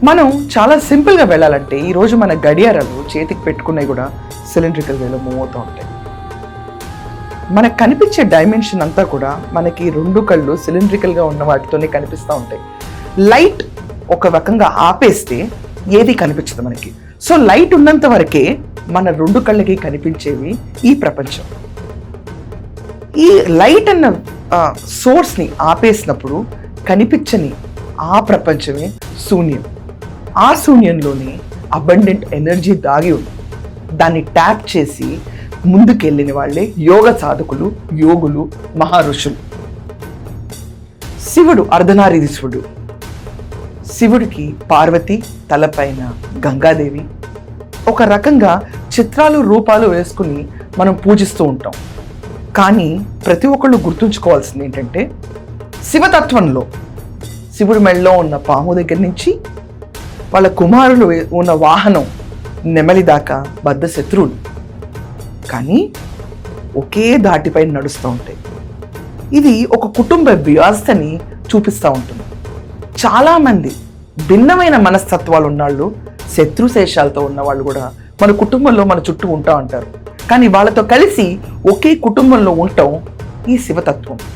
మనం చాలా సింపుల్గా వెళ్ళాలంటే ఈరోజు మన గడియారాలు చేతికి పెట్టుకున్నవి కూడా సిలిండ్రికల్ వేలో మూవ్ అవుతూ ఉంటాయి. మనకు కనిపించే డైమెన్షన్ అంతా కూడా మనకి రెండు కళ్ళు సిలిండ్రికల్గా ఉన్న వాటితోనే కనిపిస్తూ ఉంటాయి. లైట్ ఒక రకంగా ఆపేస్తే ఏది కనిపించదు మనకి. సో లైట్ ఉన్నంత వరకే మన రెండు కళ్ళకి కనిపించేవి ఈ ప్రపంచం. ఈ లైట్ అన్న సోర్స్ని ఆపేసినప్పుడు కనిపించని ఆ ప్రపంచమే శూన్యం. ఆ శూన్యంలోనే అబండెంట్ ఎనర్జీ దాగి ఉంది. దాన్ని ట్యాప్ చేసి ముందుకెళ్ళిన వాళ్ళే యోగ సాధకులు, యోగులు, మహర్షులు. శివుడు అర్ధనారీశ్వరుడు. శివుడికి పార్వతి, తలపైన గంగాదేవి. ఒక రకంగా చిత్రాలు, రూపాలు వేసుకుని మనం పూజిస్తూ ఉంటాం. కానీ ప్రతి ఒక్కళ్ళు గుర్తుంచుకోవాల్సింది ఏంటంటే శివతత్వంలో శివుడి మెడలో ఉన్న పాము దగ్గర నుంచి వాళ్ళ కుమారులు ఉన్న వాహనం నెమలి దాకా బద్ధ శత్రువులు, కానీ ఒకే దాటిపై నడుస్తూ ఉంటాయి. ఇది ఒక కుటుంబ వ్యవస్థని చూపిస్తూ ఉంటుంది. చాలామంది భిన్నమైన మనస్తత్వాలు ఉన్నవాళ్ళు, శత్రుశేషాలతో ఉన్నవాళ్ళు కూడా మన కుటుంబంలో మన చుట్టూ ఉంటా ఉంటారు. కానీ వాళ్ళతో కలిసి ఒకే కుటుంబంలో ఉండటం ఈ శివతత్వం.